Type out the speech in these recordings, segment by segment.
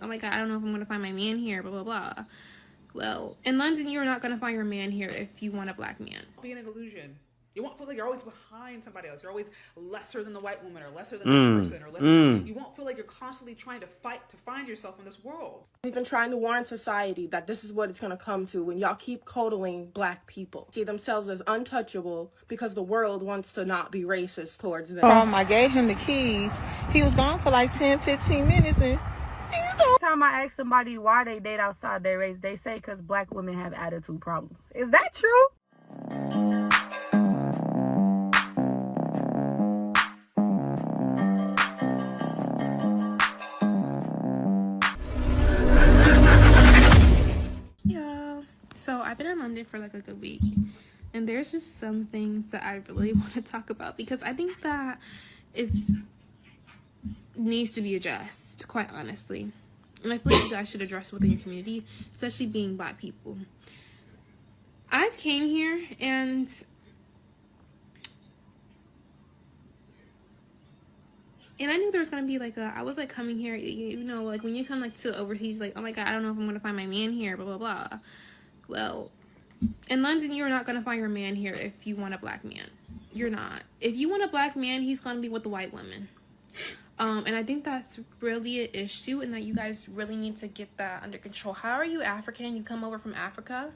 oh my God, I don't know if I'm going to find my man here, blah, blah, blah. Well, in London, you're not going to find your man here if you want a black man. Being an illusion. You won't feel like you're always behind somebody else. You're always lesser than the white woman or lesser than that person or lesser. You won't feel like you're constantly trying to fight to find yourself in this world. We've been trying to warn society that this is what it's going to come to when y'all keep coddling black people. See themselves as untouchable because the world wants to not be racist towards them. I gave him the keys. He was gone for like 10, 15 minutes and Every time I ask somebody why they date outside their race, they say because black women have attitude problems. Is that true? Yeah. So I've been in London for like a good week. And there's just some things that I really want to talk about because I think that it's needs to be addressed, quite honestly. And I feel like you guys should address within your community, especially being black people. I've came here and I knew there was gonna be like I was like coming here, you know, like when you come like to overseas, like, oh my God, I don't know if I'm gonna find my man here, blah, blah, blah. Well, in London, you're not gonna find your man here if you want a black man. You're not. If you want a black man, he's gonna be with the white women. And I think that's really an issue and that you guys really need to get that under control. How are you African? You come over from Africa,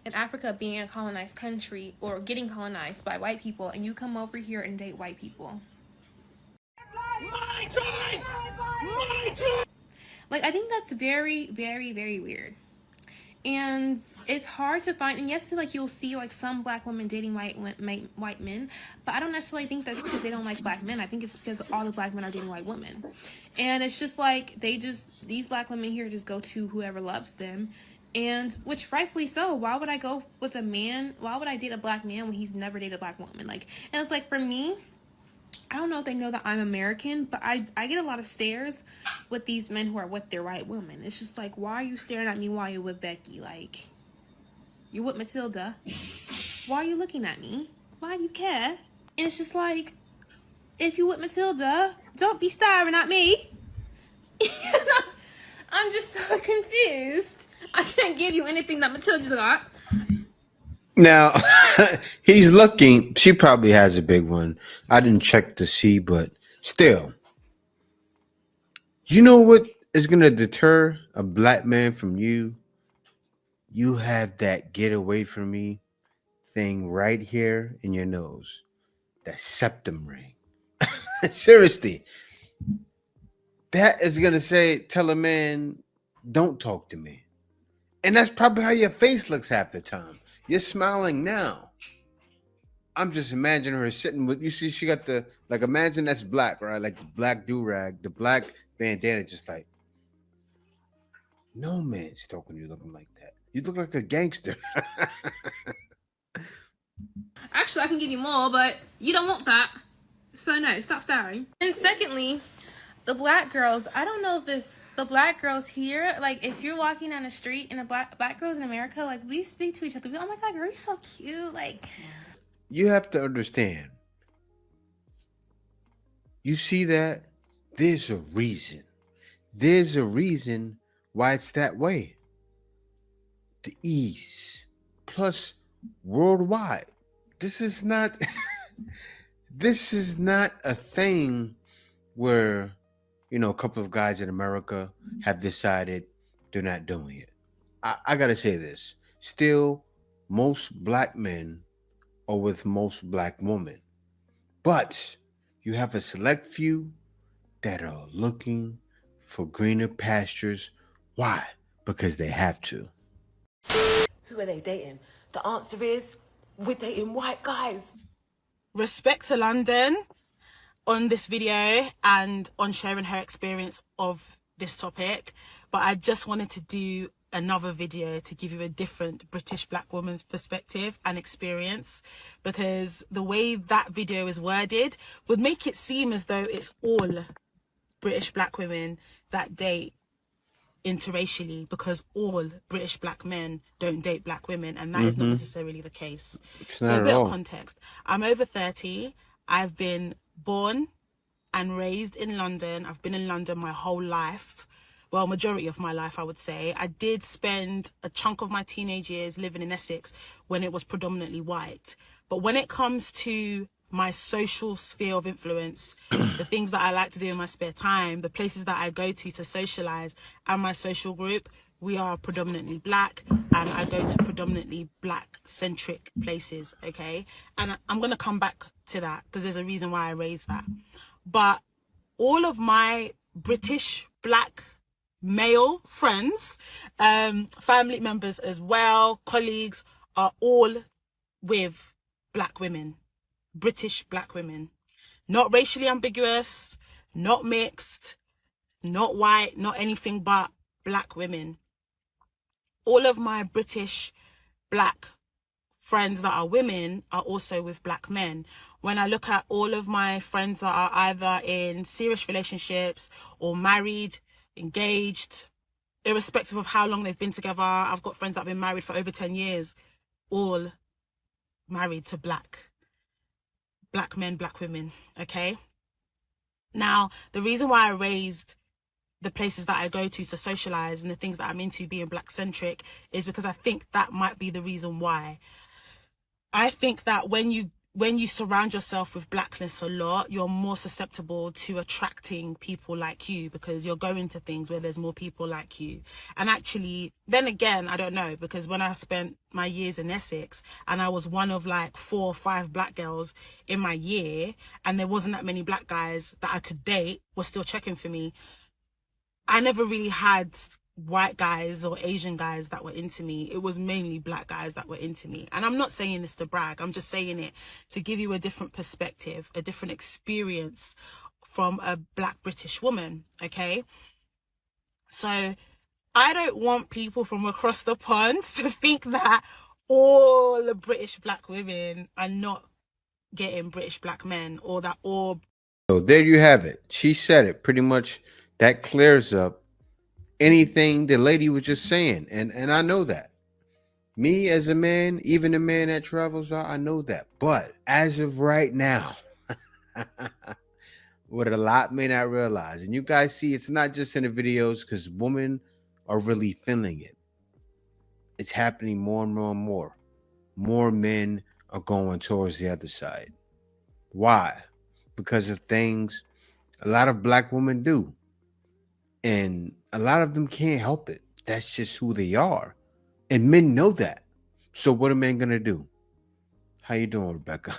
and Africa being a colonized country or getting colonized by white people, and you come over here and date white people. My choice! My choice! Like, I think that's very, very, very weird. And it's hard to find, and yes, like you'll see like some black women dating white men, but I don't necessarily think that's because they don't like black men. I think it's because all the black men are dating white women, and it's just like these black women here just go to whoever loves them, and which rightfully so. Why would I go with a man? Why would I date a black man when he's never dated a black woman? Like, and it's like for me, I don't know if they know that I'm American, but I get a lot of stares with these men who are with their white women. It's just like, why are you staring at me while you're with Becky? Like, you're with Matilda. Why are you looking at me? Why do you care? And it's just like, if you're with Matilda, don't be staring at me. I'm just so confused. I can't give you anything that Matilda's got. Now, he's looking. She probably has a big one. I didn't check to see, but still. You know what is going to deter a black man from you? You have that get away from me thing right here in your nose. That septum ring. Seriously. That is going to tell a man, don't talk to me. And that's probably how your face looks half the time. You're smiling now. I'm just imagining her sitting with, you see, she got the, like, imagine that's black, right? Like the black do-rag, the black bandana, just like, no man's talking to you looking like that. You look like a gangster. Actually, I can give you more, but you don't want that. So no, stop staring. And secondly, the black girls, I don't know if the black girls here, like if you're walking down the street and the black girls in America, like we speak to each other. Oh my God, girl, you're so cute. Like, you have to understand. You see that? There's a reason. There's a reason why it's that way. The ease. Plus worldwide. This is not this is not a thing where, you know, a couple of guys in America have decided they're not doing it. I gotta say this. Still, most black men are with most black women. But you have a select few that are looking for greener pastures. Why? Because they have to. Who are they dating? The answer is, we're dating white guys. Respect to London on this video and on sharing her experience of this topic, but I just wanted to do another video to give you a different British black woman's perspective and experience, because the way that video is worded would make it seem as though it's all British black women that date interracially, because all British black men don't date black women, and that is not necessarily the case. So a bit of context. I'm over 30. I've been born and raised in London. I've been in London my whole life, well, majority of my life, I would say. I did spend a chunk of my teenage years living in Essex when it was predominantly white. But when it comes to my social sphere of influence, the things that I like to do in my spare time, the places that I go to socialize, and my social group, we are predominantly black, and I go to predominantly black centric places, okay? And I'm going to come back to that because there's a reason why I raised that. But all of my British black male friends, family members as well, colleagues, are all with black women, British black women, not racially ambiguous, not mixed, not white, not anything but black women. All of my British black friends that are women are also with black men. When I look at all of my friends that are either in serious relationships or married, engaged, irrespective of how long they've been together, I've got friends that have been married for over 10 years, all married to black men, black women, okay? Now, the reason why I raised the places that I go to socialize and the things that I'm into being black centric is because I think that might be the reason why. I think that when you surround yourself with blackness a lot, you're more susceptible to attracting people like you because you're going to things where there's more people like you. And actually, then again, I don't know, because when I spent my years in Essex and I was one of like 4 or 5 black girls in my year, and there wasn't that many black guys that I could date were still checking for me, I never really had white guys or Asian guys that were into me. It was mainly black guys that were into me. And I'm not saying this to brag. I'm just saying it to give you a different perspective, a different experience from a black British woman, okay? So I don't want people from across the pond to think that all the British black women are not getting British black men, or that all... So there you have it. She said it pretty much. That clears up anything the lady was just saying. And I know that. Me as a man, even a man that travels out, I know that. But as of right now, what a lot may not realize, and you guys see, it's not just in the videos because women are really feeling it. It's happening more and more and more. More men are going towards the other side. Why? Because of things a lot of black women do. And a lot of them can't help it. That's just who they are. And men know that. So what are men going to do? How you doing, Rebecca?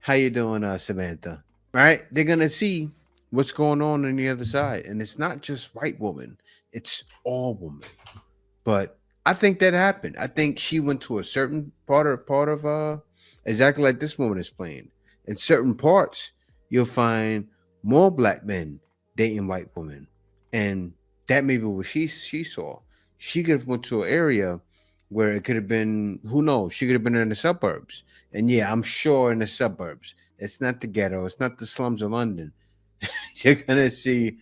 How you doing, Samantha? All right? They're going to see what's going on the other side. And it's not just white women. It's all women. But I think that happened. I think she went to a certain part of exactly like this woman is playing. In certain parts, you'll find more black men dating white women. And that may be what she saw. She could have went to an area where it could have been, who knows, she could have been in the suburbs. And yeah, I'm sure in the suburbs, it's not the ghetto, it's not the slums of London. You're gonna see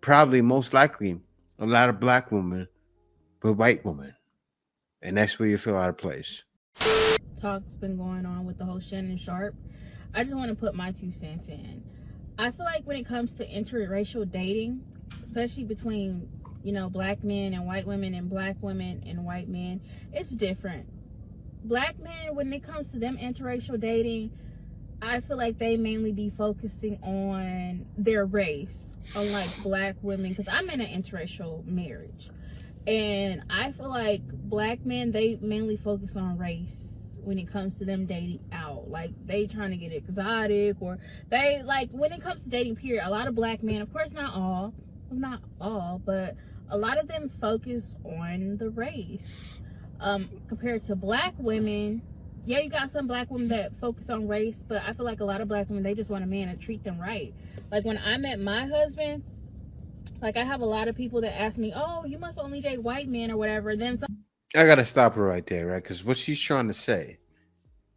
probably most likely a lot of black women with white women. And that's where you feel out of place. Talk's been going on with the whole Shannon Sharpe. I just want to put my 2 cents in. I feel like when it comes to interracial dating, especially between, you know, black men and white women and black women and white men, it's different. Black men, when it comes to them interracial dating, I feel like they mainly be focusing on their race, unlike black women, because I'm in an interracial marriage. And I feel like black men, they mainly focus on race when it comes to them dating out. Like, they trying to get exotic, or they, like, when it comes to dating, period, a lot of black men, of course not all, but a lot of them focus on the race. Compared to black women, yeah, you got some black women that focus on race, but I feel like a lot of black women, they just want a man to treat them right. Like, when I met my husband, like, I have a lot of people that ask me, oh, you must only date white men or whatever. Then some... I gotta stop her right there, right? Because what she's trying to say,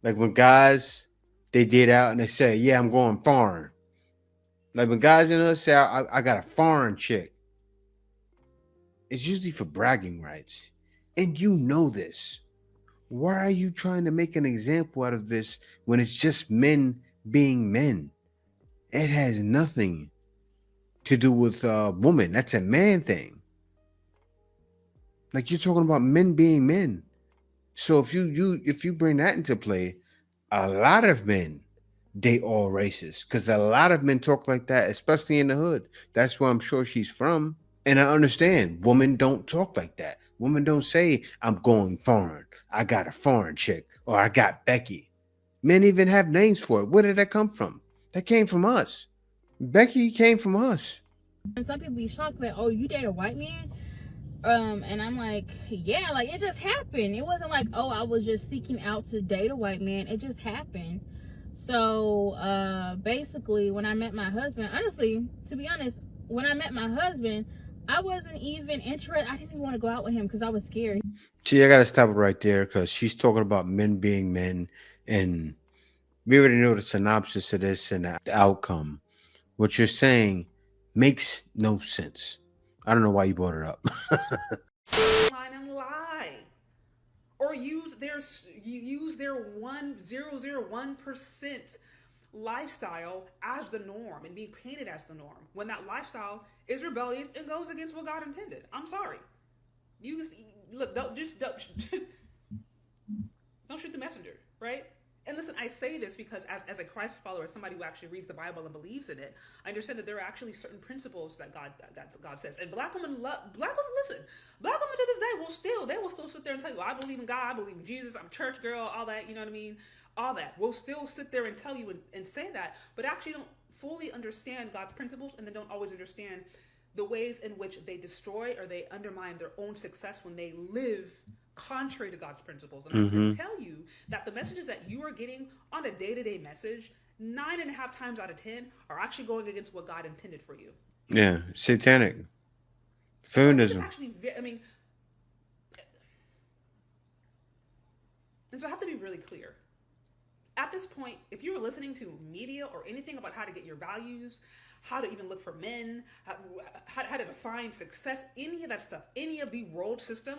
like when guys, they date out and they say, yeah, I'm going foreign. Like when guys in us say, I got a foreign chick. It's usually for bragging rights. And you know this. Why are you trying to make an example out of this when it's just men being men? It has nothing to do with woman. That's a man thing. Like, you're talking about men being men. So if you bring that into play, a lot of men date all races, because a lot of men talk like that, especially in the hood. That's where I'm sure she's from. And I understand women don't talk like that. Women don't say, I'm going foreign, I got a foreign chick, or I got Becky. Men even have names for it. Where did that come from? That came from us. Becky came from us. And some people be shocked that, oh, you date a white man? And I'm like, yeah, like, it just happened. It wasn't like, oh, I was just seeking out to date a white man. It just happened. So basically, when I met my husband, honestly, to be honest, when I met my husband, I wasn't even interested. I didn't even want to go out with him because I was scared. See, I gotta stop it right there, because she's talking about men being men, and we already know the synopsis of this and the outcome. What you're saying makes no sense. I don't know why you brought it up. Line and lie, or use their 0.001% lifestyle as the norm and being painted as the norm, when that lifestyle is rebellious and goes against what God intended. I'm sorry. Don't shoot the messenger, right? And listen, I say this because as a Christ follower, as somebody who actually reads the Bible and believes in it, I understand that there are actually certain principles that God says. And black women to this day they will still sit there and tell you, I believe in God, I believe in Jesus, I'm a church girl, all that, you know what I mean? All that. We'll still sit there and tell you and say that, but actually don't fully understand God's principles, and then don't always understand the ways in which they destroy or they undermine their own success when they live contrary to God's principles. And I'm here to tell you that the messages that you are getting on a day-to-day message, 9.5 times out of 10 are actually going against what God intended for you. Yeah, satanic. Feminism. And so I have to be really clear. At this point, if you were listening to media or anything about how to get your values, how to even look for men, how to define success, any of that stuff, any of the world system,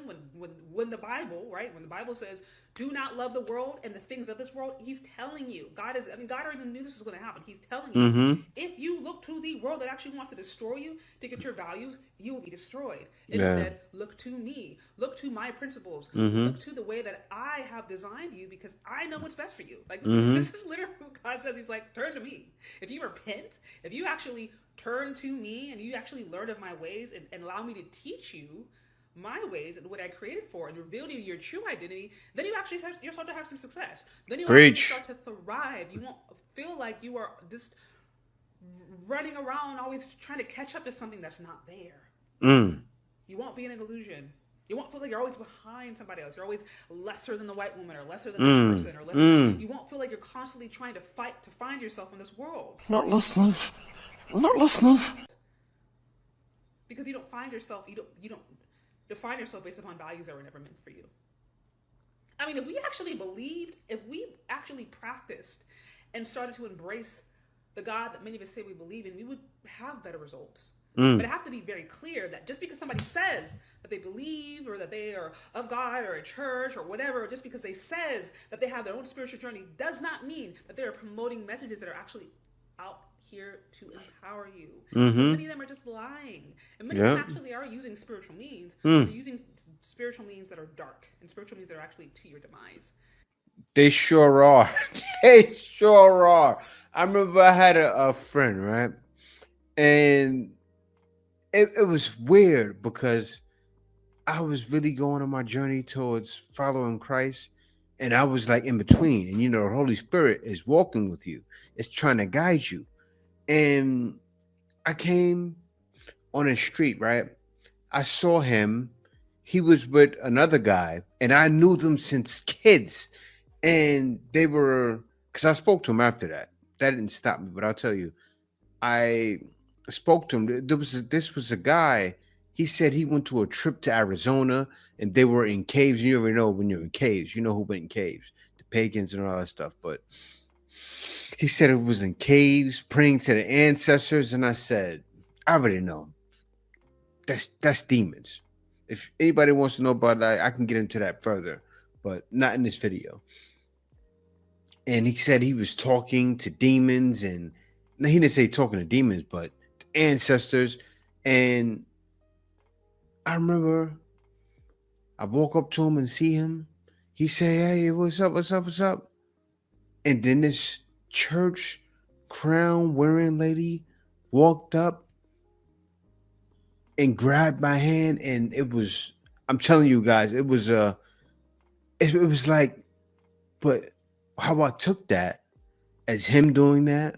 when the Bible, right, when the Bible says, do not love the world and the things of this world, he's telling you, God already knew this was going to happen. He's telling you, if you look to the world that actually wants to destroy you to get your values, you will be destroyed. Instead, look to me, look to my principles, look to the way that I have designed you, because I know what's best for you. Like, this is literally what God says. He's like, turn to me. If you repent, if you actually turn to me and you actually learn of my ways and allow me to teach you my ways and what I created for, and reveal to you your true identity, then you'll start to have some success. Then you'll start to thrive. You won't feel like you are just running around always trying to catch up to something that's not there. You won't be in an illusion. You won't feel like you're always behind somebody else. You're always lesser than the white woman, or lesser than that person, or lesser. You won't feel like you're constantly trying to fight to find yourself in this world. Not listening. Not listening. Because you don't find yourself, you don't define yourself based upon values that were never meant for you. I mean, if we actually practiced and started to embrace the God that many of us say we believe in, we would have better results. But I have to be very clear that just because somebody says that they believe, or that they are of God or a church or whatever, just because they says that they have their own spiritual journey, does not mean that they're promoting messages that are actually out here to empower you. Many of them are just lying. And many of them actually are using spiritual means. They're using spiritual means that are dark, and spiritual means that are actually to your demise. They sure are. They sure are. I remember I had a friend, right? And it was weird, because I was really going on my journey towards following Christ, and I was like in between. And the Holy Spirit is walking with you. It's trying to guide you. And I came on a street, right? I saw him. He was with another guy, and I knew them since kids. And they were, because I spoke to him after that. That didn't stop me, but I'll tell you, I spoke to him. This was a guy. He said he went to a trip to Arizona, and they were in caves. You never know when you're in caves. You know who went in caves, the pagans and all that stuff. But he said it was in caves, praying to the ancestors. And I said, I already know. That's demons. If anybody wants to know about that, I can get into that further, but not in this video. And he said he was talking to demons, and he didn't say talking to demons, but ancestors. And I remember I woke up to him and see him. He said, "Hey, what's up? What's up? What's up?" And then this church crown wearing lady walked up and grabbed my hand, and it was, I'm telling you guys, it was it was like, but how I took that as him doing that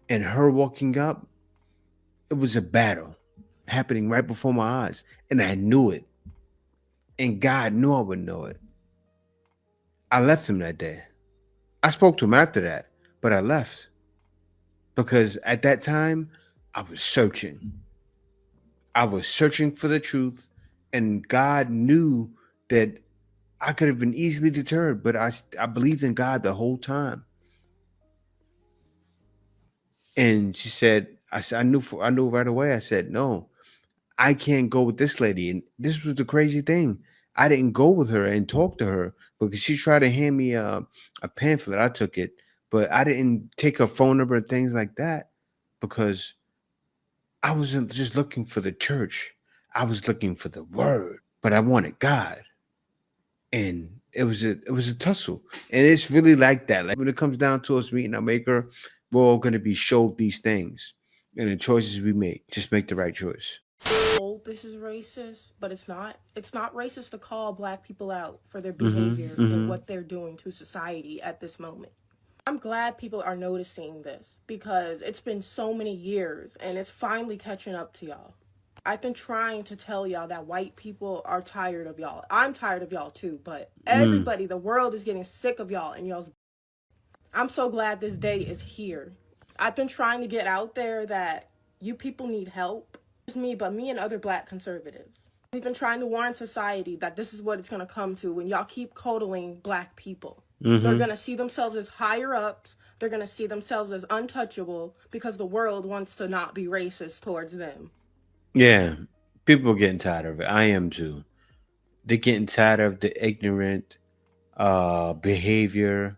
and her walking up, it was a battle happening right before my eyes, and I knew it, and God knew I would know it. I left him that day. I spoke to him after that, but I left because at that time I was searching. I was searching for the truth, and God knew that I could have been easily deterred, but I believed in God the whole time. And she said, I knew right away. I said, no, I can't go with this lady. And this was the crazy thing. I didn't go with her and talk to her because she tried to hand me a pamphlet. I took it, but I didn't take her phone number and things like that because I wasn't just looking for the church. I was looking for the word, but I wanted God. And it was a tussle. And it's really like that. Like when it comes down to us meeting our maker, we're all going to be showed these things. And the choices we make, just make the right choice. This is racist, but it's not. It's not racist to call black people out for their behavior and what they're doing to society at this moment. I'm glad people are noticing this because it's been so many years and it's finally catching up to y'all. I've been trying to tell y'all that white people are tired of y'all. I'm tired of y'all too, but everybody, the world is getting sick of y'all and y'all's. I'm so glad this day is here. I've been trying to get out there that you people need help. Not just me, but me and other black conservatives. We've been trying to warn society that this is what it's going to come to when y'all keep coddling black people. They're going to see themselves as higher ups. They're going to see themselves as untouchable because the world wants to not be racist towards them. Yeah, people are getting tired of it. I am too. They're getting tired of the ignorant behavior,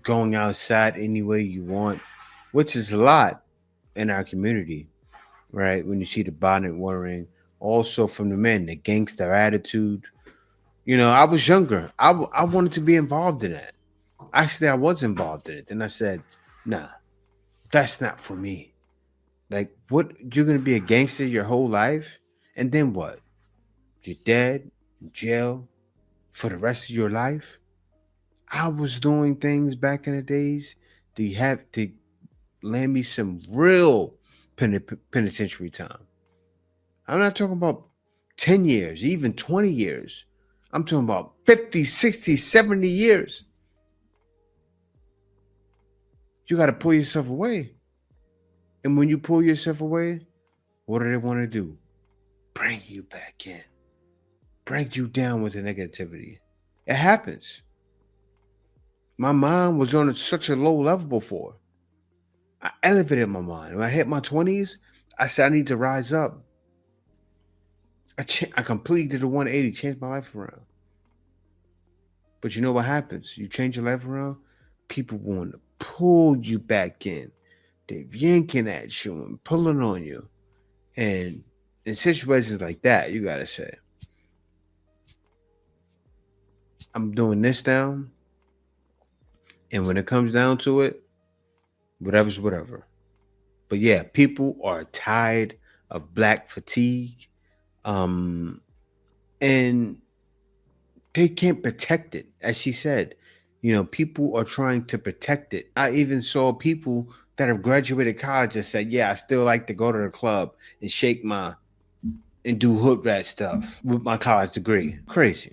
going outside any way you want, which is a lot in our community, right? When you see the bonnet wearing, also from the men, the gangster attitude. I was younger. I wanted to be involved in that. Actually, I was involved in it. Then I said, nah, that's not for me. Like, what? You're going to be a gangster your whole life? And then what? You're dead in jail for the rest of your life? I was doing things back in the days to have to land me some real penitentiary time. I'm not talking about 10 years, even 20 years. I'm talking about 50, 60, 70 years. You got to pull yourself away. And when you pull yourself away, what do they want to do? Bring you back in. Bring you down with the negativity. It happens. My mind was on such a low level before. I elevated my mind. When I hit my 20s, I said, I need to rise up. I completely did a 180, changed my life around. But you know what happens? You change your life around, people want to pull you back in. They're yanking at you and pulling on you. And in situations like that, you got to say, I'm doing this now. And when it comes down to it, whatever's whatever. But yeah, people are tired of black fatigue. And they can't protect it. As she said, people are trying to protect it. I even saw people that have graduated college and said, yeah, I still like to go to the club and and do hood rat stuff with my college degree. Crazy.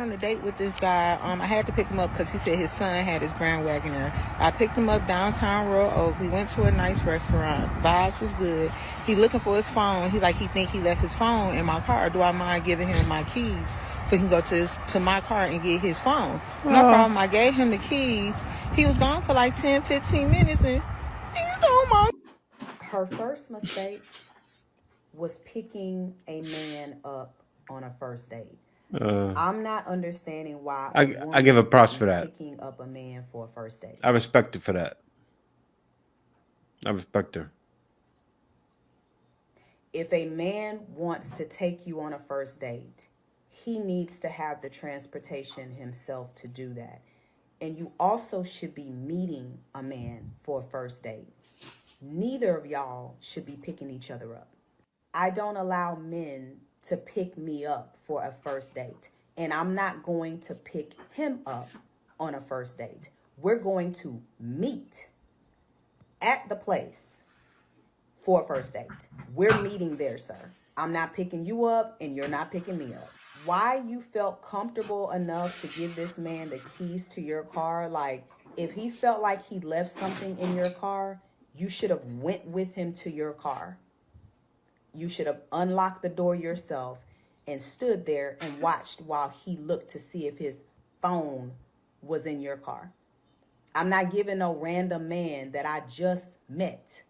On a date with this guy. I had to pick him up because he said his son had his Grand Wagoneer. I picked him up downtown Royal Oak. We went to a nice restaurant. Vibes was good. He looking for his phone. He think he left his phone in my car. Do I mind giving him my keys so he can go to my car and get his phone? No problem. I gave him the keys. He was gone for like 10, 15 minutes and he's gone, Mom. Her first mistake was picking a man up on a first date. I'm not understanding why I give her props for that. Picking up a man for a first date. I respect her for that. I respect her. If a man wants to take you on a first date, he needs to have the transportation himself to do that. And you also should be meeting a man for a first date. Neither of y'all should be picking each other up. I don't allow men to pick me up for a first date. And I'm not going to pick him up on a first date. We're going to meet at the place for a first date. We're meeting there, sir. I'm not picking you up and you're not picking me up. Why you felt comfortable enough to give this man the keys to your car? Like, if he felt like he left something in your car, you should have went with him to your car. You should have unlocked the door yourself and stood there and watched while he looked to see if his phone was in your car. I'm not giving no random man that I just met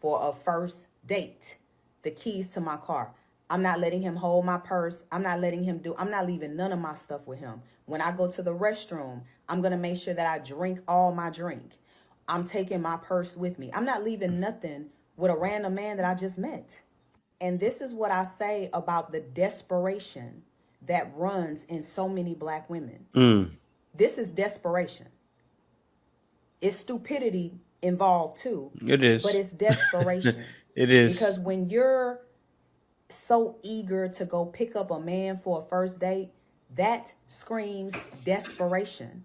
for a first date the keys to my car. I'm not letting him hold my purse. I'm not leaving none of my stuff with him. When I go to the restroom, I'm going to make sure that I drink all my drink. I'm taking my purse with me. I'm not leaving nothing with a random man that I just met. And this is what I say about the desperation that runs in so many black women. This is desperation. It's stupidity involved too. It is. But it's desperation. It is. Because when you're so eager to go pick up a man for a first date, that screams desperation.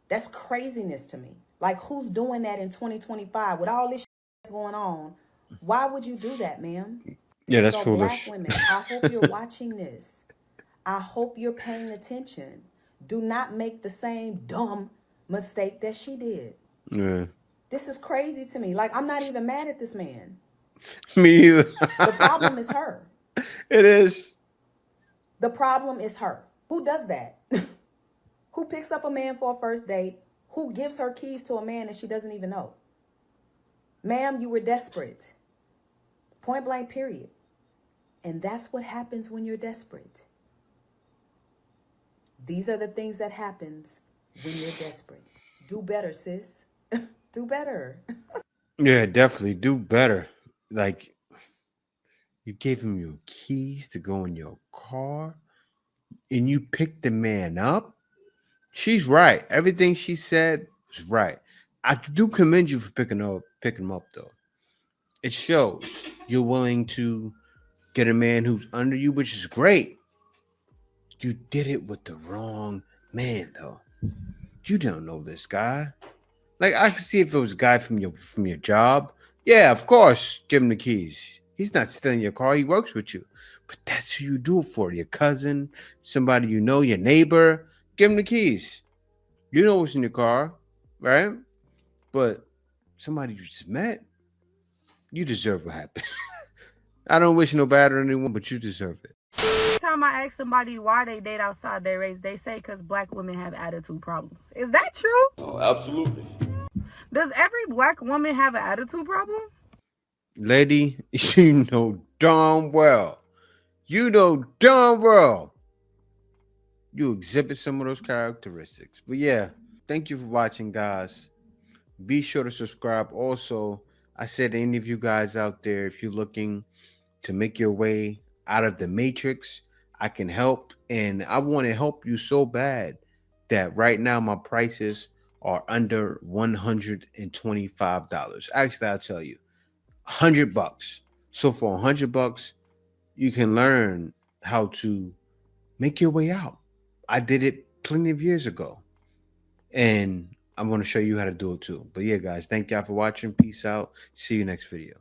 That's craziness to me. Like, who's doing that in 2025 with all this shit going on? Why would you do that, ma'am? Yeah, that's so foolish. Black women, I hope you're watching this. I hope you're paying attention. Do not make the same dumb mistake that she did. Yeah. This is crazy to me. Like, I'm not even mad at this man. Me either. The problem is her. It is. The problem is her. Who does that? Who picks up a man for a first date? Who gives her keys to a man that she doesn't even know? Ma'am, you were desperate. Point blank, period. And that's what happens when you're desperate. These are the things that happens when you're desperate. Do better, sis. Do better. Yeah, definitely do better. Like, you gave him your keys to go in your car and you picked the man up. She's right. Everything she said was right. I do commend you for picking him up though. It shows you're willing to get a man who's under you, which is great. You did it with the wrong man though. You don't know this guy. Like, I can see if it was a guy from your job. Yeah, of course, give him the keys. He's not stealing your car. He works with you. But that's who you do it for. Your cousin, somebody you know, your neighbor. Give him the keys. You know what's in your car, right? But somebody you just met, you deserve what happened. I don't wish no bad on anyone, but you deserve it. Every time I ask somebody why they date outside their race, they say because black women have attitude problems. Is that true? Oh, absolutely. Does every black woman have an attitude problem? Lady, you know darn well. You know darn well. You exhibit some of those characteristics. But yeah, thank you for watching, guys. Be sure to subscribe. Also, I said any of you guys out there, if you're looking to make your way out of the matrix, I can help. And I want to help you so bad that right now my prices are under $125. Actually, I'll tell you, $100. So for $100, you can learn how to make your way out. I did it plenty of years ago, and I'm going to show you how to do it too. But yeah, guys, thank y'all for watching. Peace out. See you next video.